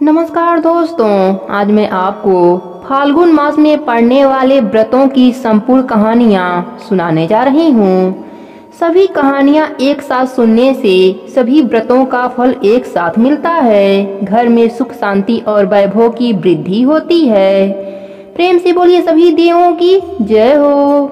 नमस्कार दोस्तों, आज मैं आपको फाल्गुन मास में पड़ने वाले व्रतों की संपूर्ण कहानियाँ सुनाने जा रही हूँ। सभी कहानियाँ एक साथ सुनने से सभी व्रतों का फल एक साथ मिलता है। घर में सुख शांति और वैभव की वृद्धि होती है। प्रेम से बोलिए सभी देवों की जय हो।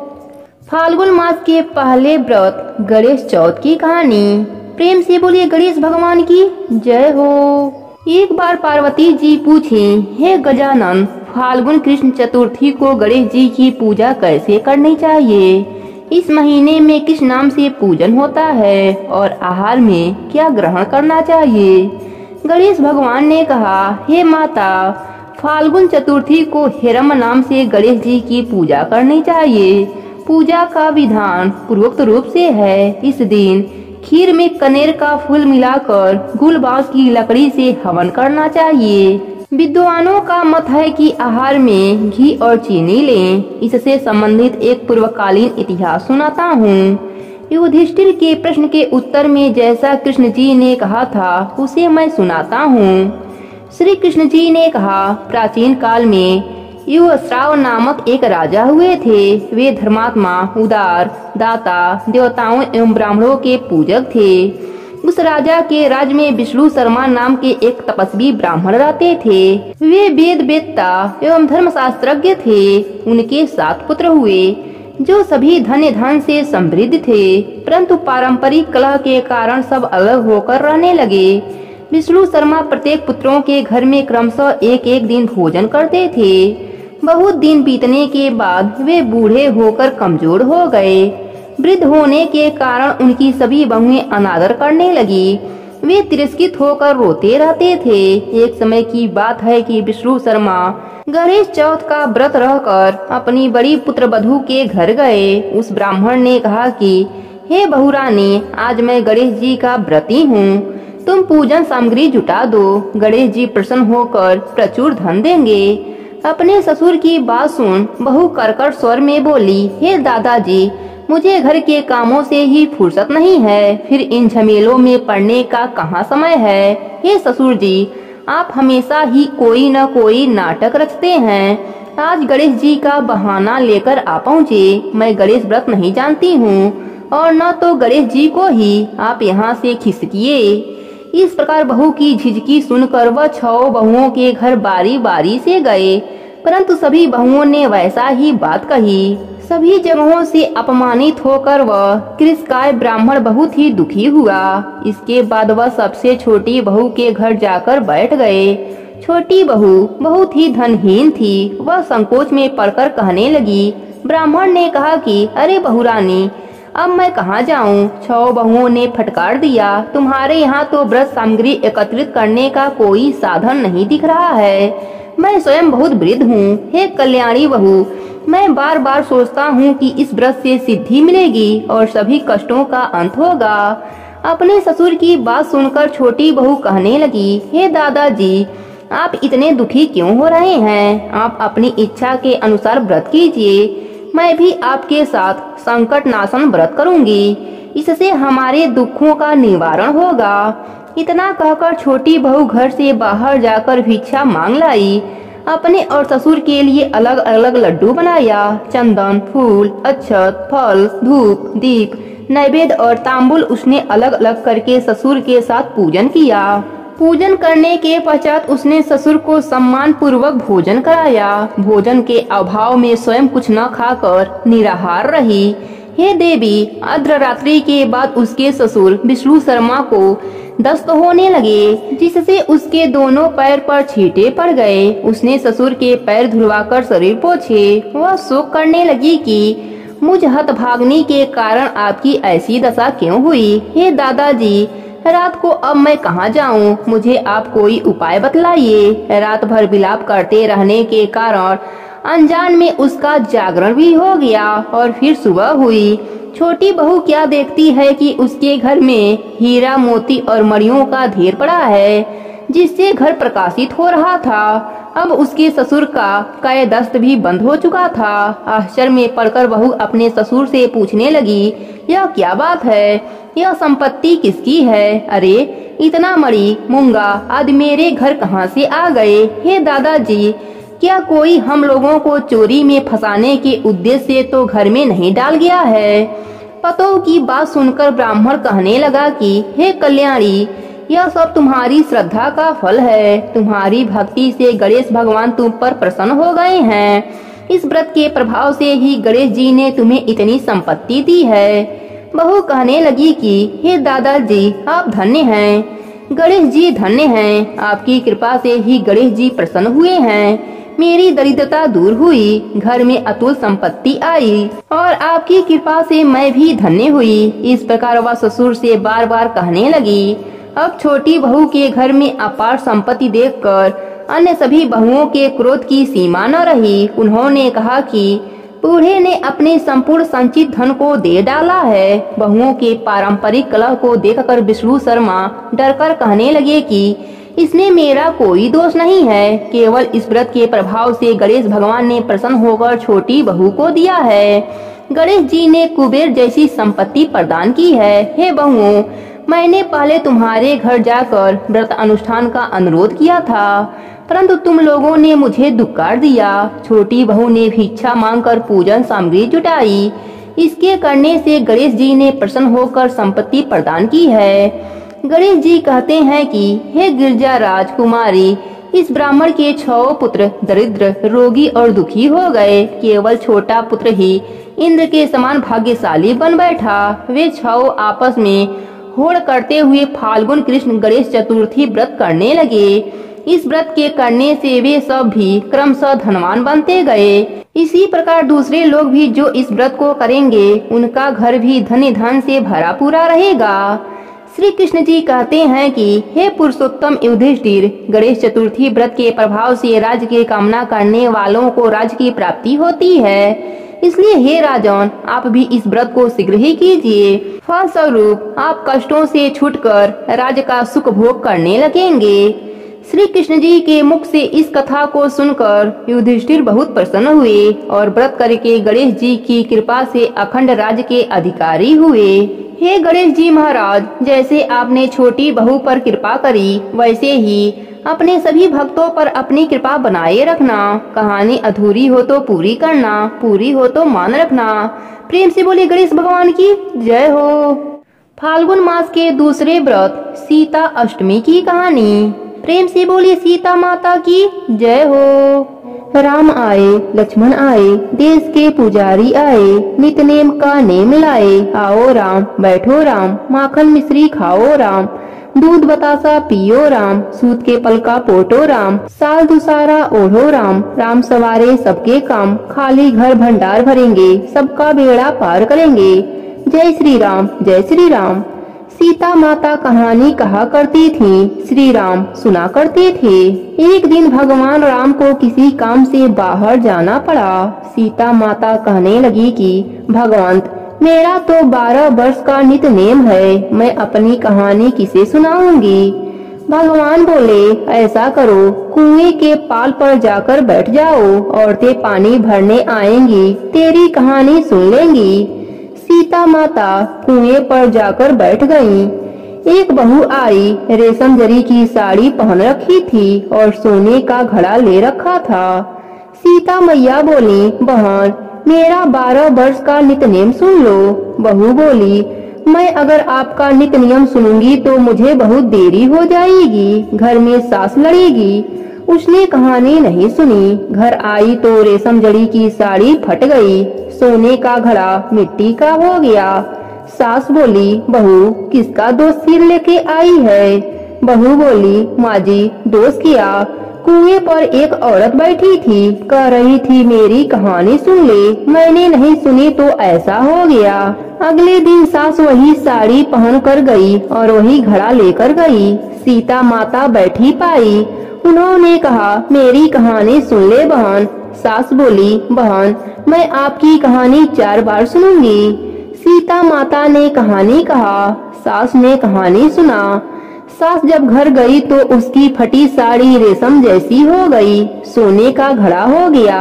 फाल्गुन मास के पहले व्रत गणेश चौथ की कहानी। प्रेम से बोलिए गणेश भगवान की जय हो। एक बार पार्वती जी पूछी, हे गजानन, फाल्गुन कृष्ण चतुर्थी को गणेश जी की पूजा कैसे करनी चाहिए? इस महीने में किस नाम से पूजन होता है और आहार में क्या ग्रहण करना चाहिए? गणेश भगवान ने कहा, हे माता, फाल्गुन चतुर्थी को हेरम नाम से गणेश जी की पूजा करनी चाहिए। पूजा का विधान पूर्वोक्त रूप से है। इस दिन खीर में कनेर का फूल मिलाकर गुलबास की लकड़ी से हवन करना चाहिए। विद्वानों का मत है कि आहार में घी और चीनी लें। इससे संबंधित एक पूर्वकालीन इतिहास सुनाता हूँ। युधिष्ठिर के प्रश्न के उत्तर में जैसा कृष्ण जी ने कहा था उसे मैं सुनाता हूँ। श्री कृष्ण जी ने कहा, प्राचीन काल में युवश्राव नामक एक राजा हुए थे। वे धर्मात्मा, उदार, दाता, देवताओं एवं ब्राह्मणों के पूजक थे। उस राजा के राज्य में विष्णु शर्मा नाम के एक तपस्वी ब्राह्मण रहते थे। वे वेद वेत्ता एवं धर्मशास्त्रज्ञ थे। उनके 7 पुत्र हुए जो सभी धन्य धन से समृद्ध थे, परंतु पारंपरिक कलह के कारण सब अलग होकर रहने लगे। विष्णु शर्मा प्रत्येक पुत्रों के घर में क्रमशः एक एक दिन भोजन करते थे। बहुत दिन बीतने के बाद वे बूढ़े होकर कमजोर हो गए। वृद्ध होने के कारण उनकी सभी बहुएं अनादर करने लगी। वे तिरस्कृत होकर रोते रहते थे। एक समय की बात है कि विष्णु शर्मा गणेश चौथ का व्रत रहकर अपनी बड़ी पुत्र वधू के घर गए। उस ब्राह्मण ने कहा कि हे बहुरानी, आज मैं गणेश जी का व्रती हूँ, तुम पूजन सामग्री जुटा दो। गणेश जी प्रसन्न होकर प्रचुर धन देंगे। अपने ससुर की बात सुन बहू कर्कश स्वर में बोली, हे दादाजी, मुझे घर के कामों से ही फुर्सत नहीं है, फिर इन झमेलों में पड़ने का कहाँ समय है। हे ससुर जी, आप हमेशा ही कोई न कोई नाटक रचते हैं। आज गणेश जी का बहाना लेकर आ पहुँचे। मैं गणेश व्रत नहीं जानती हूँ और न तो गणेश जी को ही आप यहाँ से खिसकिए। इस प्रकार बहू की झिझकी सुनकर वह 6 बहुओं के घर बारी बारी से गए, परंतु सभी बहुओं ने वैसा ही बात कही। सभी जगहों से अपमानित होकर वह कृषकाय ब्राह्मण बहुत ही दुखी हुआ। इसके बाद वह सबसे छोटी बहू के घर जाकर बैठ गए। छोटी बहू बहुत ही धनहीन थी। वह संकोच में पड़कर कहने लगी। ब्राह्मण ने कहा कि अरे बहुरानी, अब मैं कहाँ जाऊँ? 6 बहुओं ने फटकार दिया, तुम्हारे यहाँ तो व्रत सामग्री एकत्रित करने का कोई साधन नहीं दिख रहा है। मैं स्वयं बहुत वृद्ध हूँ। हे कल्याणी बहू, मैं बार बार सोचता हूँ कि इस व्रत से सिद्धि मिलेगी और सभी कष्टों का अंत होगा। अपने ससुर की बात सुनकर छोटी बहू कहने लगी, हे दादाजी, आप इतने दुखी क्यों हो रहे हैं? आप अपनी इच्छा के अनुसार व्रत कीजिए। मैं भी आपके साथ संकट नाशन व्रत करूंगी। इससे हमारे दुखों का निवारण होगा। इतना कहकर छोटी बहू घर से बाहर जाकर भिक्षा मांग लाई। अपने और ससुर के लिए अलग अलग लड्डू बनाया। चंदन, फूल, अक्षत, फल, धूप, दीप, नैवेद्य और तांबुल उसने अलग अलग करके ससुर के साथ पूजन किया। पूजन करने के पश्चात उसने ससुर को सम्मान पूर्वक भोजन कराया। भोजन के अभाव में स्वयं कुछ न खाकर निराहार रही। हे देवी, अर्धरात्रि के बाद उसके ससुर विष्णु शर्मा को दस्त होने लगे, जिससे उसके दोनों पैर पर छींटे पड़ गए। उसने ससुर के पैर धुलवाकर शरीर पोंछे। वह शोक करने लगी कि मुझ हतभाग्नि के कारण आपकी ऐसी दशा क्यों हुई? हे दादाजी, रात को अब मैं कहाँ जाऊँ? मुझे आप कोई उपाय बतलाइए। रात भर विलाप करते रहने के कारण अनजान में उसका जागरण भी हो गया और फिर सुबह हुई। छोटी बहू क्या देखती है कि उसके घर में हीरा, मोती और मणियों का ढेर पड़ा है, जिससे घर प्रकाशित हो रहा था। अब उसके ससुर का कायदस्त भी बंद हो चुका था। आश्चर्य में पड़कर बहू अपने ससुर से पूछने लगी, यह क्या बात है? यह संपत्ति किसकी है? अरे, इतना मणि मूंगा आदि मेरे घर कहाँ से आ गए? हे दादाजी, क्या कोई हम लोगों को चोरी में फंसाने के उद्देश्य से तो घर में नहीं डाल गया है? पतों की बात सुनकर ब्राह्मण कहने लगा कि हे कल्याणी, यह सब तुम्हारी श्रद्धा का फल है। तुम्हारी भक्ति से गणेश भगवान तुम पर प्रसन्न हो गए हैं। इस व्रत के प्रभाव से ही गणेश जी ने तुम्हें इतनी संपत्ति दी है। बहू कहने लगी कि हे दादाजी, आप धन्य हैं। गणेश जी धन्य हैं। आपकी कृपा से ही गणेश जी प्रसन्न हुए हैं। मेरी दरिद्रता दूर हुई, घर में अतुल संपत्ति आई और आपकी कृपा से मैं भी धन्य हुई। इस प्रकार वह ससुर से बार बार कहने लगी। अब छोटी बहू के घर में अपार संपत्ति देखकर अन्य सभी बहुओं के क्रोध की सीमा न रही। उन्होंने कहा कि बूढ़े ने अपने संपूर्ण संचित धन को दे डाला है। बहुओं के पारंपरिक कलह को देखकर विष्णु शर्मा डरकर कहने लगे कि इसमें मेरा कोई दोष नहीं है। केवल इस व्रत के प्रभाव से गणेश भगवान ने प्रसन्न होकर छोटी बहू को दिया है। गणेश जी ने कुबेर जैसी संपत्ति प्रदान की है। हे बहुओं, मैंने पहले तुम्हारे घर जाकर व्रत अनुष्ठान का अनुरोध किया था, परंतु तुम लोगों ने मुझे दुक्कार दिया। छोटी बहू ने भिक्षा मांगकर पूजन सामग्री जुटाई। इसके करने से गणेश जी ने प्रसन्न होकर संपत्ति प्रदान की है। गणेश जी कहते हैं कि हे गिरजा राजकुमारी, इस ब्राह्मण के 6 पुत्र दरिद्र, रोगी और दुखी हो गए। केवल छोटा पुत्र ही इंद्र के समान भाग्यशाली बन बैठा। वे 6 आपस में होड़ करते हुए फाल्गुन कृष्ण गणेश चतुर्थी व्रत करने लगे। इस व्रत के करने से वे सब भी क्रमशः धनवान बनते गए। इसी प्रकार दूसरे लोग भी जो इस व्रत को करेंगे, उनका घर भी धनी धन से भरा पूरा रहेगा। श्री कृष्ण जी कहते हैं कि हे पुरुषोत्तम युधिष्ठिर, गणेश चतुर्थी व्रत के प्रभाव से राज्य की कामना करने वालों को राज्य की प्राप्ति होती है। इसलिए हे राजन, आप भी इस व्रत को शीघ्र ही कीजिए। फलस्वरूप आप कष्टों से छूटकर राज्य का सुख भोग करने लगेंगे। श्री कृष्ण जी के मुख से इस कथा को सुनकर युधिष्ठिर बहुत प्रसन्न हुए और व्रत करके गणेश जी की कृपा से अखंड राज्य के अधिकारी हुए। हे गणेश जी महाराज, जैसे आपने छोटी बहू पर कृपा करी, वैसे ही अपने सभी भक्तों पर अपनी कृपा बनाए रखना। कहानी अधूरी हो तो पूरी करना, पूरी हो तो मान रखना। प्रेम से बोले गणेश भगवान की जय हो। फाल्गुन मास के दूसरे व्रत सीता अष्टमी की कहानी। प्रेम से बोले सीता माता की जय हो। राम आए, लक्ष्मण आए, देश के पुजारी आए, नितनेम का नेम लाए। आओ राम, बैठो राम, माखन मिश्री खाओ राम, दूध बतासा पियो राम, सूत के पल का पोटो राम, साल दुसारा ओढ़ो राम, राम सवारे सबके काम, खाली घर भंडार भरेंगे, सबका बेड़ा पार करेंगे। जय श्री राम, जय श्री राम। सीता माता कहानी कहा करती थी, श्री राम सुना करते थे। एक दिन भगवान राम को किसी काम से बाहर जाना पड़ा। सीता माता कहने लगी कि भगवंत, मेरा तो 12 वर्ष का नित नेम है, मैं अपनी कहानी किसे सुनाऊंगी? भगवान बोले, ऐसा करो, कुएं के पाल पर जाकर बैठ जाओ, औरतें पानी भरने आएंगी, तेरी कहानी सुन लेंगी। सीता माता कुएं पर जाकर बैठ गईं। एक बहू आई, रेशम जरी की साड़ी पहन रखी थी और सोने का घड़ा ले रखा था। सीता मैया बोली, बहन, मेरा 12 वर्ष का नित नेम सुन लो। बहू बोली, मैं अगर आपका नित नियम सुनूंगी तो मुझे बहुत देरी हो जाएगी, घर में सास लड़ेगी। उसने कहानी नहीं सुनी। घर आई तो रेशम जड़ी की साड़ी फट गई, सोने का घड़ा मिट्टी का हो गया। सास बोली, बहू किसका दोष सिर लेके आई है? बहू बोली, माँ जी, दोष किया। कुएं पर एक औरत बैठी थी, कह रही थी मेरी कहानी सुन ले, मैंने नहीं सुनी तो ऐसा हो गया। अगले दिन सास वही साड़ी पहन कर गई और वही घड़ा लेकर गई। सीता माता बैठी पाई। उन्होंने कहा, मेरी कहानी सुन ले बहन। सास बोली, बहन, मैं आपकी कहानी 4 बार सुनूंगी। सीता माता ने कहानी कहा, सास ने कहानी सुना। सास जब घर गई तो उसकी फटी साड़ी रेशम जैसी हो गई, सोने का घड़ा हो गया।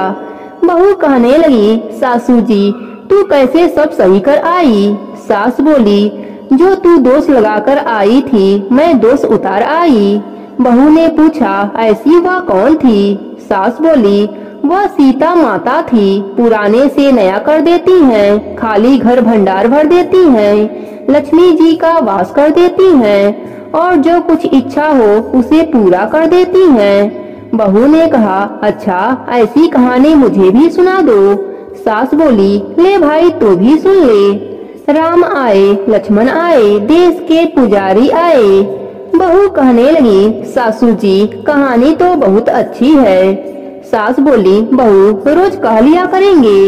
बहू कहने लगी, सासू जी, तू कैसे सब सही कर आई? सास बोली, जो तू दोष लगाकर आई थी मैं दोष उतार आई। बहू ने पूछा, ऐसी वह कौन थी? सास बोली, वह सीता माता थी, पुराने से नया कर देती हैं, खाली घर भंडार भर देती हैं, लक्ष्मी जी का वास कर देती हैं और जो कुछ इच्छा हो उसे पूरा कर देती हैं। बहू ने कहा, अच्छा ऐसी कहानी मुझे भी सुना दो। सास बोली, ले भाई तू भी सुन ले। राम आए, लक्ष्मण आए, देश के पुजारी आए। बहू कहने लगी, सासू जी कहानी तो बहुत अच्छी है। सास बोली, बहू रोज कह लिया करेंगे।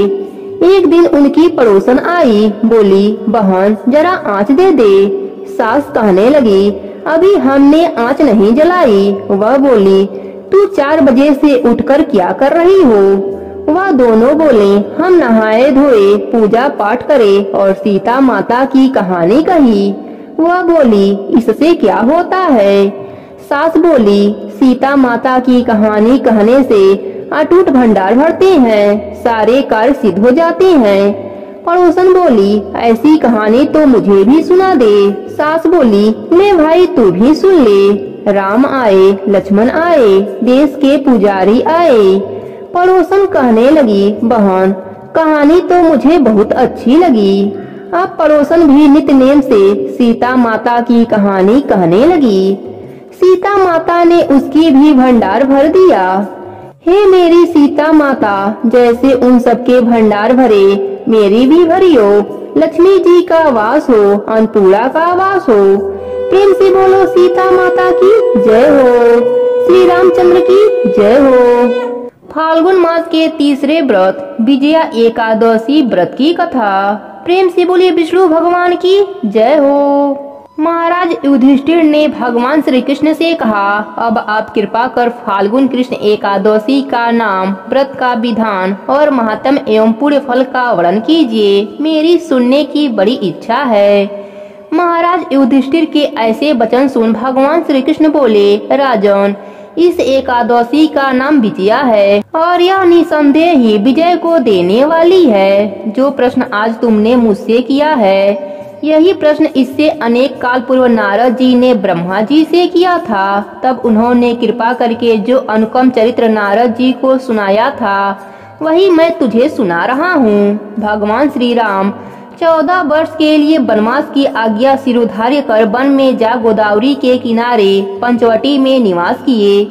एक दिन उनकी पड़ोसन आई, बोली, बहन जरा आँच दे दे। सास कहने लगी, अभी हमने आँच नहीं जलाई। वह बोली, तू 4 बजे से उठकर क्या कर रही हो? वह दोनों बोले, हम नहाए धोए, पूजा पाठ करे और सीता माता की कहानी कही। वह बोली, इससे क्या होता है? सास बोली, सीता माता की कहानी कहने से अटूट भंडार भरते हैं, सारे कार्य सिद्ध हो जाते हैं। पड़ोसन बोली, ऐसी कहानी तो मुझे भी सुना दे। सास बोली, ले भाई तू भी सुन ले। राम आए, लक्ष्मण आए, देश के पुजारी आए। पड़ोसन कहने लगी, बहन कहानी तो मुझे बहुत अच्छी लगी। अब पड़ोसन भी नित्य से सीता माता की कहानी कहने लगी। सीता माता ने उसकी भी भंडार भर दिया। हे मेरी सीता माता, जैसे उन सबके भंडार भरे मेरी भी भरियो। लक्ष्मी जी का वास हो, अन्नपूर्णा का वास हो। प्रेम से बोलो सीता माता की जय हो, श्री रामचंद्र की जय हो। फाल्गुन मास के तीसरे व्रत विजया एकादशी व्रत की कथा। प्रेम से बोलिए विष्णु भगवान की जय हो। महाराज युधिष्ठिर ने भगवान श्री कृष्ण से कहा, अब आप कृपा कर फाल्गुन कृष्ण एकादशी का नाम, व्रत का विधान और महात्म्य एवं पुण्य फल का वर्णन कीजिए, मेरी सुनने की बड़ी इच्छा है। महाराज युधिष्ठिर के ऐसे वचन सुन भगवान श्री कृष्ण बोले, राजन इस एकादशी का नाम विजया है और यह निसंदेह ही विजय को देने वाली है। जो प्रश्न आज तुमने मुझसे किया है, यही प्रश्न इससे अनेक काल पूर्व नारद जी ने ब्रह्मा जी से किया था। तब उन्होंने कृपा करके जो अनुपम चरित्र नारद जी को सुनाया था, वही मैं तुझे सुना रहा हूँ। भगवान श्री राम 14 वर्ष के लिए वनवास की आज्ञा सिरोधार्य कर वन में जा गोदावरी के किनारे पंचवटी में निवास किए।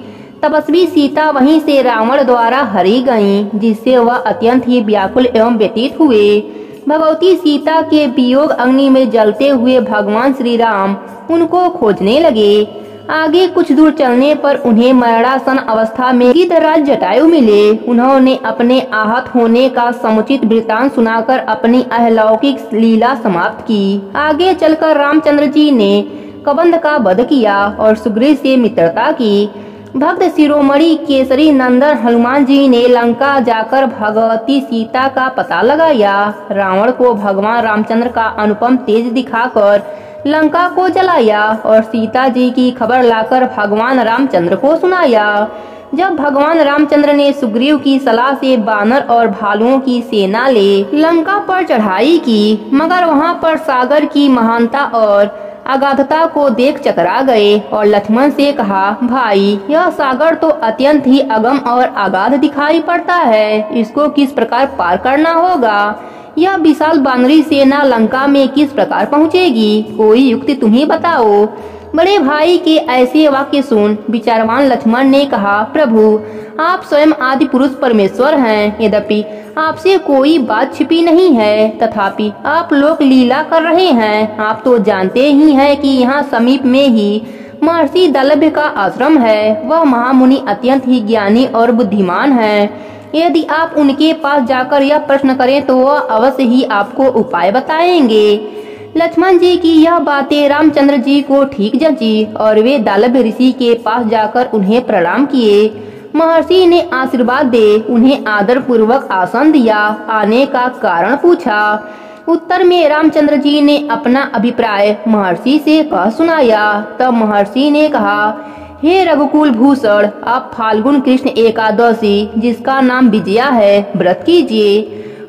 तपस्वी सीता वहीं से रावण द्वारा हरी गयीं, जिससे वह अत्यंत ही व्याकुल एवं व्यतीत हुए। भगवती सीता के वियोग अग्नि में जलते हुए भगवान श्री राम उनको खोजने लगे। आगे कुछ दूर चलने पर उन्हें मरणासन अवस्था में गिद्धराज जटायु मिले। उन्होंने अपने आहत होने का समुचित वृतांत सुनाकर अपनी अलौकिक लीला समाप्त की। आगे चलकर रामचंद्र जी ने कबंध का वध किया और सुग्रीव से मित्रता की। भक्त शिरोमणि केसरी नंदन हनुमान जी ने लंका जाकर भगवती सीता का पता लगाया। रावण को भगवान रामचंद्र का अनुपम तेज दिखाकर लंका को जलाया और सीता जी की खबर लाकर भगवान रामचंद्र को सुनाया। जब भगवान रामचंद्र ने सुग्रीव की सलाह से बानर और भालुओं की सेना ले लंका पर चढ़ाई की, मगर वहां पर सागर की महानता और अगाधता को देख चकरा गए और लक्ष्मण से कहा, भाई यह सागर तो अत्यंत ही अगम और अगाध दिखाई पड़ता है, इसको किस प्रकार पार करना होगा? यह विशाल बानरी सेना लंका में किस प्रकार पहुंचेगी? कोई युक्ति तुम्ही बताओ। बड़े भाई के ऐसे वाक्य सुन विचारवान लक्ष्मण ने कहा, प्रभु आप स्वयं आदि पुरुष परमेश्वर हैं, यद्यपि आपसे कोई बात छिपी नहीं है, तथापि आप लोक लीला कर रहे हैं। आप तो जानते ही हैं कि यहाँ समीप में ही महर्षि दलभ्य का आश्रम है। वह महामुनि अत्यंत ही ज्ञानी और बुद्धिमान है। यदि आप उनके पास जाकर यह प्रश्न करें तो वह अवश्य ही आपको उपाय बताएंगे। लक्ष्मण जी की यह बातें रामचंद्र जी को ठीक जची और वे दालभ्य ऋषि के पास जाकर उन्हें प्रणाम किए। महर्षि ने आशीर्वाद दे उन्हें आदर पूर्वक आसन दिया, आने का कारण पूछा। उत्तर में रामचंद्र जी ने अपना अभिप्राय महर्षि से कह सुनाया। तब महर्षि ने कहा, हे रघुकुल भूषण, आप फाल्गुन कृष्ण एकादशी जिसका नाम विजया है व्रत कीजिए।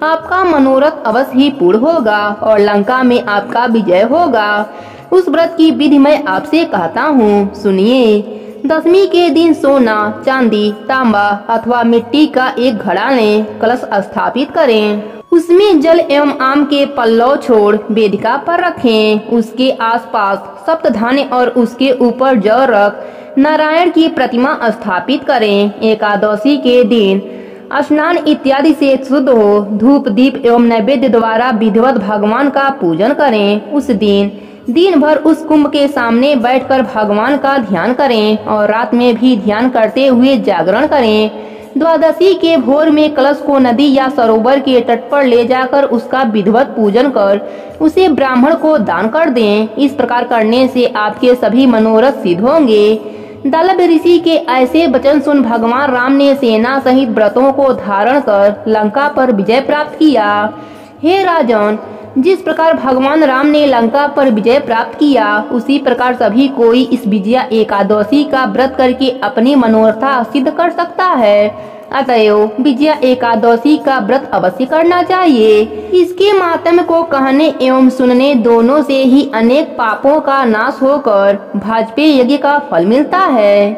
आपका मनोरथ अवश्य ही पूर्ण होगा और लंका में आपका विजय होगा। उस व्रत की विधि मैं आपसे कहता हूँ, सुनिए। दशमी के दिन सोना, चांदी, तांबा अथवा मिट्टी का एक घड़ा लें, कलश स्थापित करें, उसमें जल एवं आम के पल्लव छोड़ वेदिका पर रखें। उसके आसपास सप्तधान्य और उसके ऊपर जौ रख नारायण की प्रतिमा स्थापित करें। एकादशी के दिन स्नान इत्यादि से शुद्ध हो धूप दीप एवं नैवेद्य द्वारा विधिवत भगवान का पूजन करें। उस दिन भर उस कुंभ के सामने बैठकर भगवान का ध्यान करें और रात में भी ध्यान करते हुए जागरण करें। द्वादशी के भोर में कलश को नदी या सरोवर के तट पर ले जाकर उसका विधिवत पूजन कर उसे ब्राह्मण को दान कर दें। इस प्रकार करने से आपके सभी मनोरथ सिद्ध होंगे। दलभ ऋषि के ऐसे वचन सुन भगवान राम ने सेना सहित व्रतों को धारण कर लंका पर विजय प्राप्त किया। हे राजन, जिस प्रकार भगवान राम ने लंका पर विजय प्राप्त किया, उसी प्रकार सभी कोई इस विजया एकादशी का व्रत करके अपनी मनोरथा सिद्ध कर सकता है। अतएव विजया एकादशी का व्रत अवश्य करना चाहिए। इसके मातम को कहने एवं सुनने दोनों से ही अनेक पापों का नाश होकर भाजपेय यज्ञ का फल मिलता है।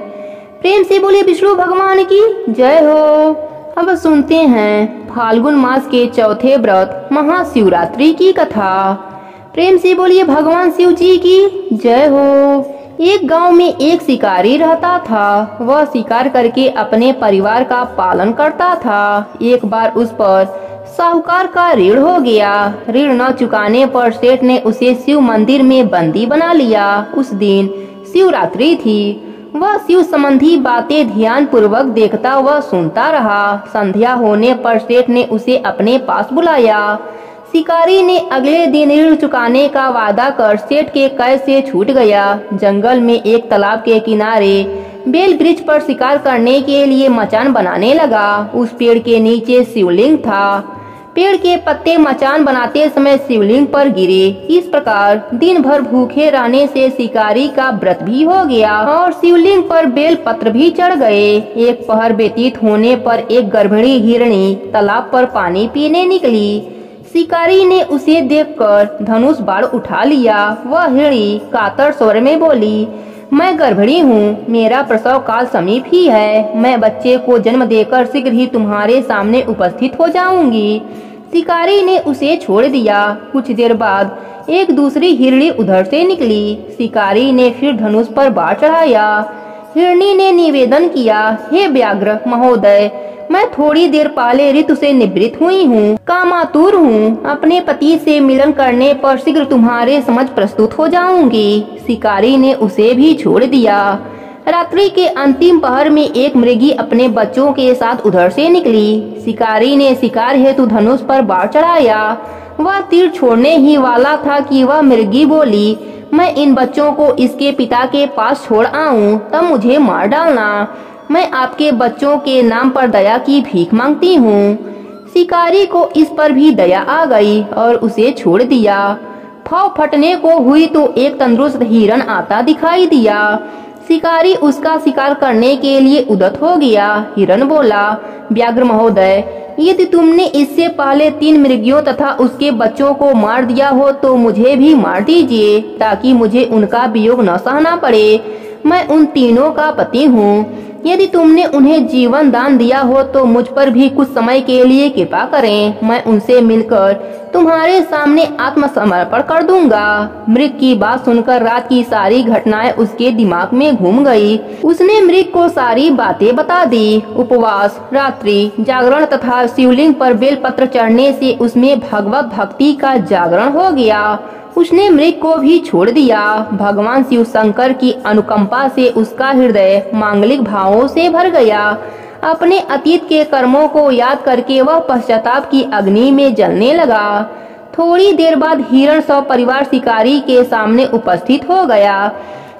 प्रेम से बोले विष्णु भगवान की जय हो। अब सुनते हैं फाल्गुन मास के चौथे व्रत महाशिवरात्रि की कथा। प्रेम से बोलिए भगवान शिव जी की जय हो। एक गांव में एक शिकारी रहता था। वह शिकार करके अपने परिवार का पालन करता था। एक बार उस पर साहूकार का ऋण हो गया। ऋण न चुकाने पर सेठ ने उसे शिव मंदिर में बंदी बना लिया। उस दिन शिवरात्रि थी। वह शिव संबंधी बातें ध्यान पूर्वक देखता व सुनता रहा। संध्या होने पर सेठ ने उसे अपने पास बुलाया। शिकारी ने अगले दिन ऋण चुकाने का वादा कर सेठ के कैद से छूट गया। जंगल में एक तालाब के किनारे बेल वृक्ष पर शिकार करने के लिए मचान बनाने लगा। उस पेड़ के नीचे शिवलिंग था। पेड़ के पत्ते मचान बनाते समय शिवलिंग पर गिरे। इस प्रकार दिन भर भूखे रहने से शिकारी का व्रत भी हो गया और शिवलिंग पर बेल पत्र भी चढ़ गए। एक पहर व्यतीत होने पर एक गर्भिणी हिरणी तालाब पर पानी पीने निकली। शिकारी ने उसे देखकर धनुष बाण उठा लिया। वह हिरणी कातर स्वर में बोली, मैं गर्भिणी हूँ, मेरा प्रसव काल समीप ही है। मैं बच्चे को जन्म देकर शीघ्र ही तुम्हारे सामने उपस्थित हो जाऊंगी। शिकारी ने उसे छोड़ दिया। कुछ देर बाद एक दूसरी हिरणी उधर से निकली। शिकारी ने फिर धनुष पर बाण चढ़ाया। हिरणी ने निवेदन किया, हे व्याघ्र महोदय, मैं थोड़ी देर पहले ऋतु से निवृत्त हुई हूँ, कामातुर हूँ। अपने पति से मिलन करने पर शीघ्र तुम्हारे समझ प्रस्तुत हो जाऊंगी। शिकारी ने उसे भी छोड़ दिया। रात्रि के अंतिम पहर में एक मृगी अपने बच्चों के साथ उधर से निकली। शिकारी ने शिकार हेतु धनुष पर बाण चढ़ाया। वह तीर छोड़ने ही वाला था कि वह मृगी बोली, मैं इन बच्चों को इसके पिता के पास छोड़ आऊं, तब मुझे मार डालना। मैं आपके बच्चों के नाम पर दया की भीख मांगती हूँ। शिकारी को इस पर भी दया आ गई और उसे छोड़ दिया। फाव फटने को हुई तो एक तंदुरुस्त हिरण आता दिखाई दिया। शिकारी उसका शिकार करने के लिए उद्यत हो गया। हिरण बोला, व्याघ्र महोदय, यदि तुमने इससे पहले 3 मृगियों तथा उसके बच्चों को मार दिया हो तो मुझे भी मार दीजिए, ताकि मुझे उनका वियोग न सहना पड़े। मैं उन तीनों का पति हूँ। यदि तुमने उन्हें जीवन दान दिया हो तो मुझ पर भी कुछ समय के लिए कृपा करें। मैं उनसे मिलकर तुम्हारे सामने आत्मसमर्पण कर दूंगा। मृग की बात सुनकर रात की सारी घटनाएं उसके दिमाग में घूम गई। उसने मृग को सारी बातें बता दी। उपवास, रात्रि जागरण तथा शिवलिंग पर बेलपत्र चढ़ने से उसमें भगवत भक्ति का जागरण हो गया। उसने मृग को भी छोड़ दिया। भगवान शिव शंकर की अनुकंपा से उसका हृदय मांगलिक भावों से भर गया। अपने अतीत के कर्मों को याद करके वह पश्चाताप की अग्नि में जलने लगा। थोड़ी देर बाद हिरण सपरिवार शिकारी के सामने उपस्थित हो गया।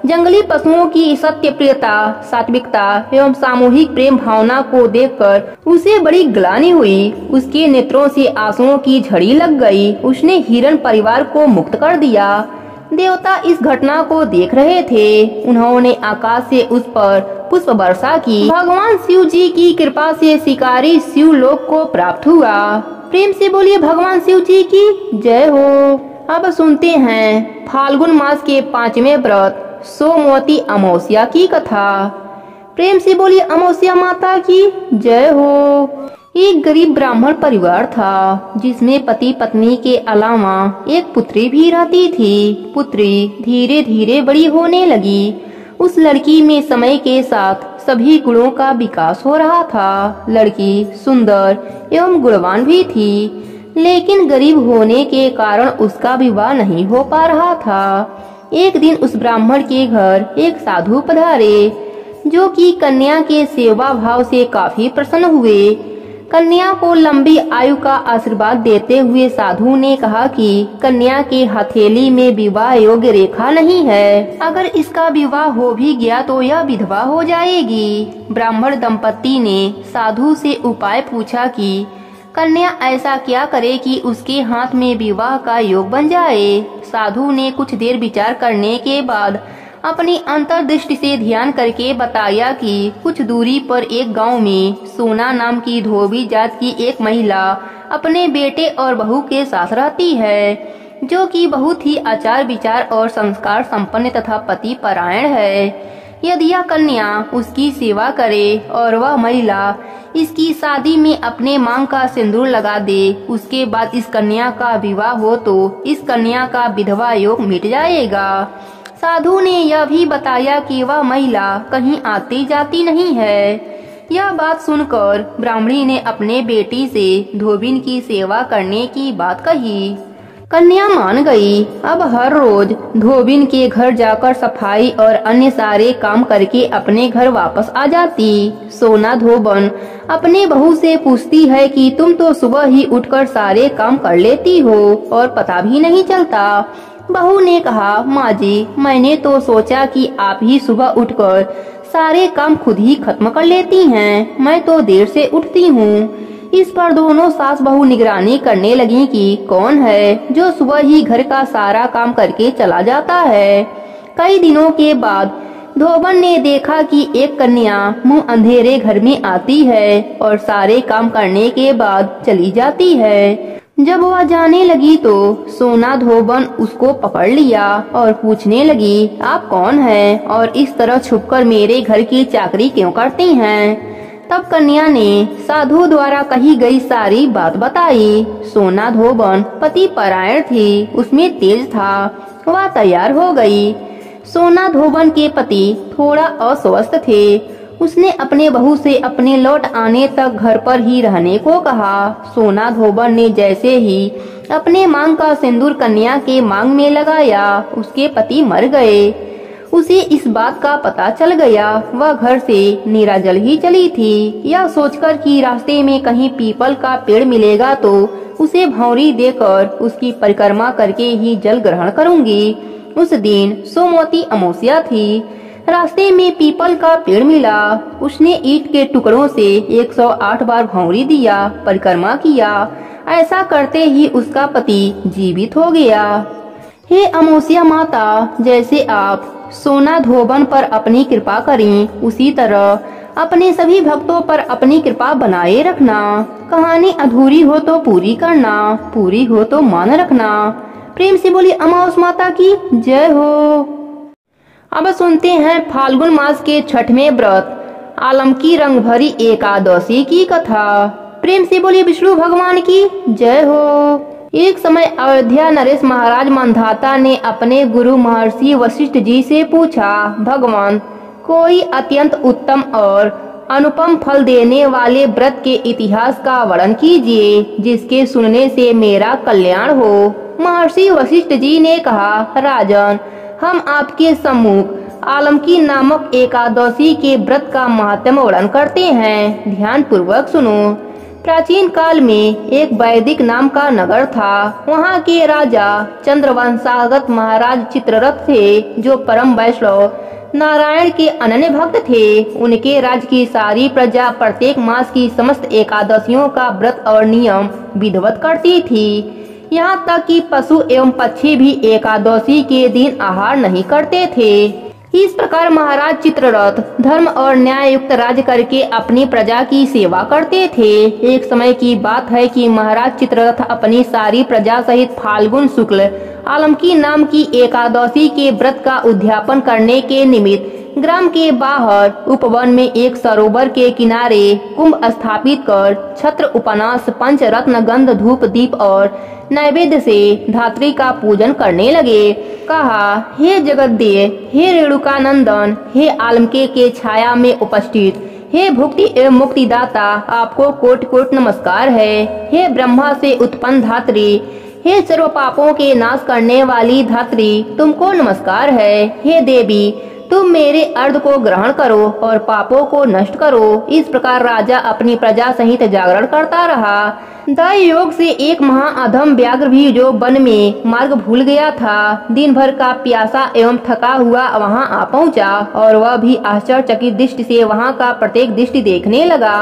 जंगली पशुओं की सत्य प्रियता, सात्विकता एवं सामूहिक प्रेम भावना को देखकर उसे बड़ी ग्लानि हुई। उसके नेत्रों से आंसुओं की झड़ी लग गई। उसने हिरण परिवार को मुक्त कर दिया। देवता इस घटना को देख रहे थे। उन्होंने आकाश से उस पर पुष्प वर्षा की। भगवान शिव जी की कृपा से शिकारी शिवलोक को प्राप्त हुआ। प्रेम से बोलिए भगवान शिव जी की जय हो। अब सुनते हैं फाल्गुन मास के 5वें व्रत सोमवती अमावस्या की कथा। प्रेम से बोलिए अमावस्या माता की जय हो। एक गरीब ब्राह्मण परिवार था जिसमें पति पत्नी के अलावा एक पुत्री भी रहती थी। पुत्री धीरे धीरे बड़ी होने लगी। उस लड़की में समय के साथ सभी गुणों का विकास हो रहा था। लड़की सुंदर एवं गुणवान भी थी, लेकिन गरीब होने के कारण उसका विवाह नहीं हो पा रहा था। एक दिन उस ब्राह्मण के घर एक साधु पधारे, जो कि कन्या के सेवा भाव से काफी प्रसन्न हुए। कन्या को लंबी आयु का आशीर्वाद देते हुए साधु ने कहा कि कन्या के हथेली में विवाह योग्य रेखा नहीं है। अगर इसका विवाह हो भी गया तो यह विधवा हो जाएगी। ब्राह्मण दंपति ने साधु से उपाय पूछा कि कन्या ऐसा क्या करे कि उसके हाथ में विवाह का योग बन जाए। साधु ने कुछ देर विचार करने के बाद अपनी अंतर्दृष्टि से ध्यान करके बताया कि कुछ दूरी पर एक गांव में सोना नाम की धोबी जात की एक महिला अपने बेटे और बहू के साथ रहती है, जो कि बहुत ही आचार विचार और संस्कार संपन्न तथा पति परायण है। यदि यह कन्या उसकी सेवा करे और वह महिला इसकी शादी में अपने मांग का सिंदूर लगा दे, उसके बाद इस कन्या का विवाह हो तो इस कन्या का विधवा योग मिट जाएगा। साधु ने यह भी बताया कि वह महिला कहीं आती जाती नहीं है। यह बात सुनकर ब्राह्मणी ने अपने बेटी से धोबिन की सेवा करने की बात कही। कन्या मान गई। अब हर रोज धोबिन के घर जाकर सफाई और अन्य सारे काम करके अपने घर वापस आ जाती। सोना धोबन अपने बहू से पूछती है कि तुम तो सुबह ही उठकर सारे काम कर लेती हो और पता भी नहीं चलता। बहू ने कहा, माँ जी, मैंने तो सोचा कि आप ही सुबह उठकर सारे काम खुद ही खत्म कर लेती हैं। मैं तो देर से उठती हूँ। इस पर दोनों सास बहू निगरानी करने लगी कि कौन है जो सुबह ही घर का सारा काम करके चला जाता है। कई दिनों के बाद धोबन ने देखा कि एक कन्या मुंह अंधेरे घर में आती है और सारे काम करने के बाद चली जाती है। जब वह जाने लगी तो सोना धोबन उसको पकड़ लिया और पूछने लगी, आप कौन हैं और इस तरह छुपकर मेरे घर की चाकरी क्यों करती हैं? तब कन्या ने साधु द्वारा कही गई सारी बात बताई। सोना धोबन पति परायण थी, उसमें तेज था। वह तैयार हो गई। सोना धोबन के पति थोड़ा अस्वस्थ थे। उसने अपने बहू से अपने लौट आने तक घर पर ही रहने को कहा। सोना धोबन ने जैसे ही अपने मांग का सिंदूर कन्या के मांग में लगाया, उसके पति मर गए। उसे इस बात का पता चल गया। वह घर से निराजल ही चली थी, यह सोचकर कि रास्ते में कहीं पीपल का पेड़ मिलेगा तो उसे भौंरी देकर उसकी परिक्रमा करके ही जल ग्रहण करूंगी। उस दिन सोमवती अमावस्या थी। रास्ते में पीपल का पेड़ मिला। उसने ईंट के टुकड़ों से 108 बार भौंरी दिया, परिक्रमा किया। ऐसा करते ही उसका पति जीवित हो गया। हे अमावस्या माता, जैसे आप सोना धोबन पर अपनी कृपा करें, उसी तरह अपने सभी भक्तों पर अपनी कृपा बनाए रखना। कहानी अधूरी हो तो पूरी करना, पूरी हो तो मान रखना। प्रेम से बोली अमावस माता की जय हो। अब सुनते हैं फाल्गुन मास के 6वें व्रत आलम की रंग भरी एकादशी की कथा। प्रेम से बोलिए विष्णु भगवान की जय हो। एक समय अयोध्या नरेश महाराज मंधाता ने अपने गुरु महर्षि वशिष्ठ जी से पूछा, भगवान, कोई अत्यंत उत्तम और अनुपम फल देने वाले व्रत के इतिहास का वर्णन कीजिए, जिसके सुनने से मेरा कल्याण हो। महर्षि वशिष्ठ जी ने कहा, राजन, हम आपके सम्मुख आलमकी नामक एकादशी के व्रत का महात्म्य वर्णन करते हैं। ध्यान पूर्वक सुनो। प्राचीन काल में एक वैदिक नाम का नगर था। वहाँ के राजा चंद्रवंशागत महाराज चित्ररथ थे, जो परम वैष्णव नारायण के अनन्य भक्त थे। उनके राज्य की सारी प्रजा प्रत्येक मास की समस्त एकादशियों का व्रत और नियम विधिवत करती थी। यहाँ तक कि पशु एवं पक्षी भी एकादशी के दिन आहार नहीं करते थे। इस प्रकार महाराज चित्ररथ धर्म और न्याय युक्त राज्य करके अपनी प्रजा की सेवा करते थे। एक समय की बात है कि महाराज चित्ररथ अपनी सारी प्रजा सहित फाल्गुन शुक्ल आलमकी नाम की एकादशी के व्रत का उद्यापन करने के निमित्त ग्राम के बाहर उपवन में एक सरोवर के किनारे कुंभ स्थापित कर छत्र उपनास पंचरत्न गंध धूप दीप और नैवेद्य से धात्री का पूजन करने लगे। कहा, हे जगद्देव, हे रेणुकानंदन, हे आलमके के छाया में उपस्थित, हे भुक्ति एवं मुक्तिदाता, आपको कोटि कोटि नमस्कार है। हे ब्रह्मा से उत्पन्न धात्री, हे सर्व पापों के नाश करने वाली धात्री, तुमको नमस्कार है। हे देवी, तुम मेरे अर्ध को ग्रहण करो और पापों को नष्ट करो। इस प्रकार राजा अपनी प्रजा सहित जागरण करता रहा। दैव योग से एक महाअधम व्याघ्र भी जो वन में मार्ग भूल गया था, दिन भर का प्यासा एवं थका हुआ वहां आ पहुंचा और वह भी आश्चर्यचकित दृष्टि से वहां का प्रत्येक दृष्टि देखने लगा।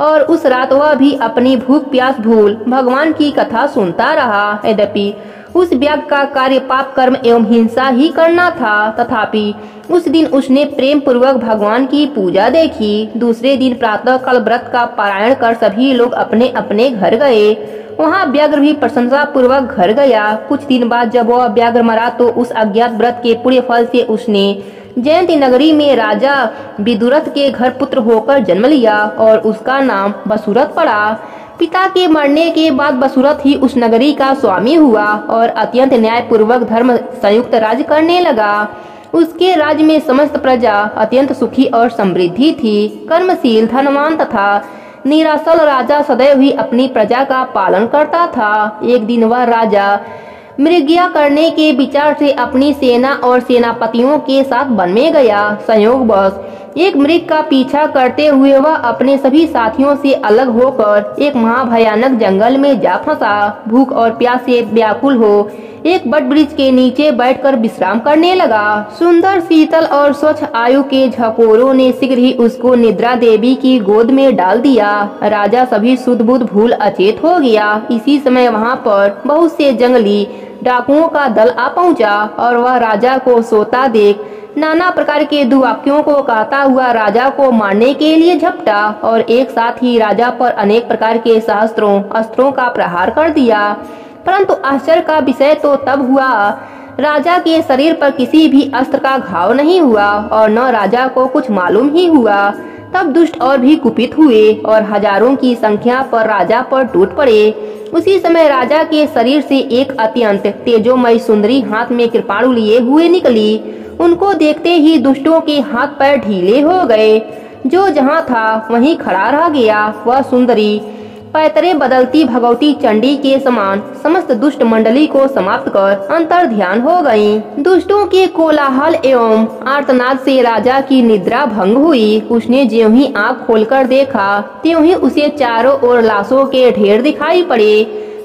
और उस रात वह भी अपनी भूख प्यास भूल भगवान की कथा सुनता रहा। यद्यपि उस व्याघ्र का कार्य पाप कर्म एवं हिंसा ही करना था, तथापि उस दिन उसने प्रेम पूर्वक भगवान की पूजा देखी। दूसरे दिन प्रातः काल व्रत का पारायण कर सभी लोग अपने अपने घर गए। वहाँ व्याघ्र भी प्रशंसा पूर्वक घर गया। कुछ दिन बाद जब वह व्याघ्र मरा तो उस अज्ञात व्रत के पुण्य फल से उसने जयंती नगरी में राजा विदुरथ के घर पुत्र होकर जन्म लिया और उसका नाम वसुरथ पड़ा। पिता के मरने के बाद वसुरथ ही उस नगरी का स्वामी हुआ और अत्यंत न्याय पूर्वक धर्म संयुक्त राज्य करने लगा। उसके राज्य में समस्त प्रजा अत्यंत सुखी और समृद्धि थी। कर्मशील, धनवान तथा निरासल राजा सदैव ही अपनी प्रजा का पालन करता था। एक दिन वह राजा मृगया करने के विचार से अपनी सेना और सेनापतियों के साथ वन में गया। संयोगवश एक मृग का पीछा करते हुए वह अपने सभी साथियों से अलग होकर एक महाभयानक जंगल में जा फंसा। भूख और प्यास से व्याकुल हो एक बट वृक्ष के नीचे बैठकर विश्राम करने लगा। सुंदर, शीतल और स्वच्छ आयु के झकोरों ने शीघ्र ही उसको निद्रा देवी की गोद में डाल दिया। राजा सभी सुध बुध भूल अचेत हो गया। इसी समय वहाँ पर बहुत से जंगली डाकुओं का दल आ पहुँचा और वह राजा को सोता देख नाना प्रकार के दुर्वाक्यों को कहता हुआ राजा को मारने के लिए झपटा और एक साथ ही राजा पर अनेक प्रकार के सहस्त्रों अस्त्रों का प्रहार कर दिया। परंतु आश्चर्य का विषय तो तब हुआ, राजा के शरीर पर किसी भी अस्त्र का घाव नहीं हुआ और न राजा को कुछ मालूम ही हुआ। तब दुष्ट और भी कुपित हुए और हजारों की संख्या पर राजा पर टूट पड़े। उसी समय राजा के शरीर से एक अत्यंत तेजोमयी सुंदरी हाथ में कृपाणु लिए हुए निकली। उनको देखते ही दुष्टों के हाथ पैर ढीले हो गए। जो जहाँ था वहीं खड़ा रह गया। वह सुंदरी पैतरे बदलती भगवती चंडी के समान समस्त दुष्ट मंडली को समाप्त कर अंतर ध्यान हो गयी। दुष्टों के कोलाहल एवं आर्तनाद से राजा की निद्रा भंग हुई। उसने ज्यों ही आँख खोलकर देखा त्यों ही उसे चारों ओर लाशों के ढेर दिखाई पड़े।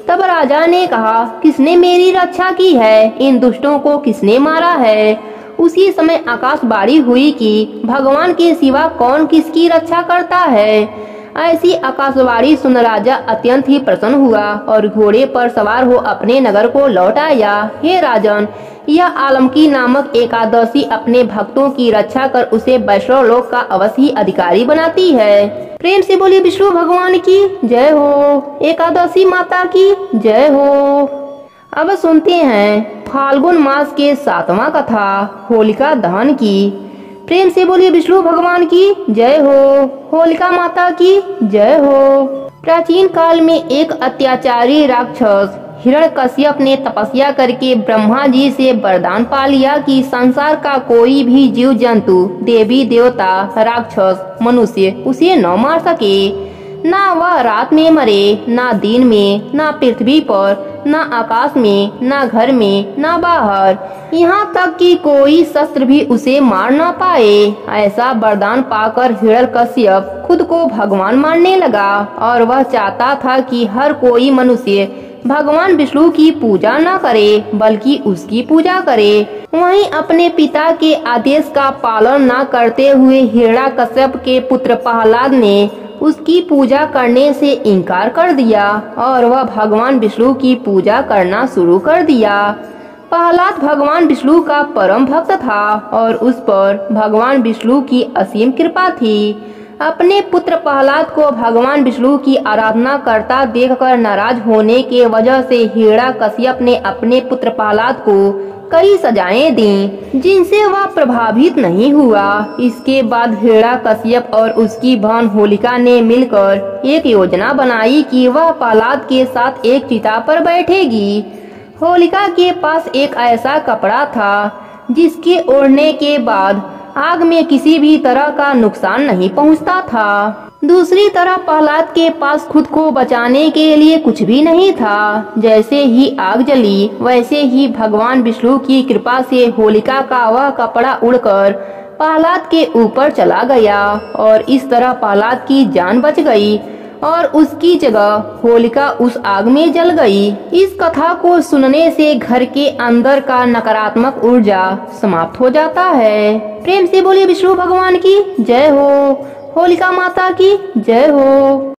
तब राजा ने कहा, किसने मेरी रक्षा की है? इन दुष्टों को किसने मारा है? उसी समय आकाशवाणी हुई कि भगवान के सिवा कौन किसकी रक्षा करता है। ऐसी आकाशवाणी सुन राजा अत्यंत ही प्रसन्न हुआ और घोड़े पर सवार हो अपने नगर को लौट आया। हे राजन, यह आलमकी नामक एकादशी अपने भक्तों की रक्षा कर उसे वैष्णव लोक का अवश्य ही अधिकारी बनाती है। प्रेम से बोलिए विष्णु भगवान की जय हो, एकादशी माता की जय हो। अब सुनते हैं फाल्गुन मास के 7वां कथा होलिका दहन की। प्रेम से बोलिए विष्णु भगवान की जय हो, होलिका माता की जय हो। प्राचीन काल में एक अत्याचारी राक्षस हिरण्यकश्यप ने तपस्या करके ब्रह्मा जी से वरदान पा लिया कि संसार का कोई भी जीव जंतु, देवी देवता, राक्षस, मनुष्य उसे न मार सके। ना वह रात में मरे, ना दिन में, ना पृथ्वी पर, ना आकाश में, ना घर में, ना बाहर, यहाँ तक कि कोई शस्त्र भी उसे मार न पाए। ऐसा वरदान पाकर हिरण्यकश्यप खुद को भगवान मानने लगा और वह चाहता था कि हर कोई मनुष्य भगवान विष्णु की पूजा न करे बल्कि उसकी पूजा करे। वहीं अपने पिता के आदेश का पालन न करते हुए हिरण्यकश्यप के पुत्र प्रहलाद ने उसकी पूजा करने से इनकार कर दिया और वह भगवान विष्णु की पूजा करना शुरू कर दिया। प्रहलाद भगवान विष्णु का परम भक्त था और उस पर भगवान विष्णु की असीम कृपा थी। अपने पुत्र प्रहलाद को भगवान विष्णु की आराधना करता देखकर नाराज होने के वजह से हिरण्यकश्यप ने अपने पुत्र प्रहलाद को कई सजाएं दी, जिनसे वह प्रभावित नहीं हुआ। इसके बाद हिरण्यकश्यप और उसकी बहन होलिका ने मिलकर एक योजना बनाई कि वह प्रहलाद के साथ एक चिता पर बैठेगी। होलिका के पास एक ऐसा कपड़ा था जिसके ओढ़ने के बाद आग में किसी भी तरह का नुकसान नहीं पहुंचता था। दूसरी तरफ प्रहलाद के पास खुद को बचाने के लिए कुछ भी नहीं था। जैसे ही आग जली वैसे ही भगवान विष्णु की कृपा से होलिका का वह कपड़ा उड़कर प्रहलाद के ऊपर चला गया और इस तरह प्रहलाद की जान बच गई और उसकी जगह होलिका उस आग में जल गई। इस कथा को सुनने से घर के अंदर का नकारात्मक ऊर्जा समाप्त हो जाता है। प्रेम से बोलिए विष्णु भगवान की जय हो, होलिका माता की जय हो।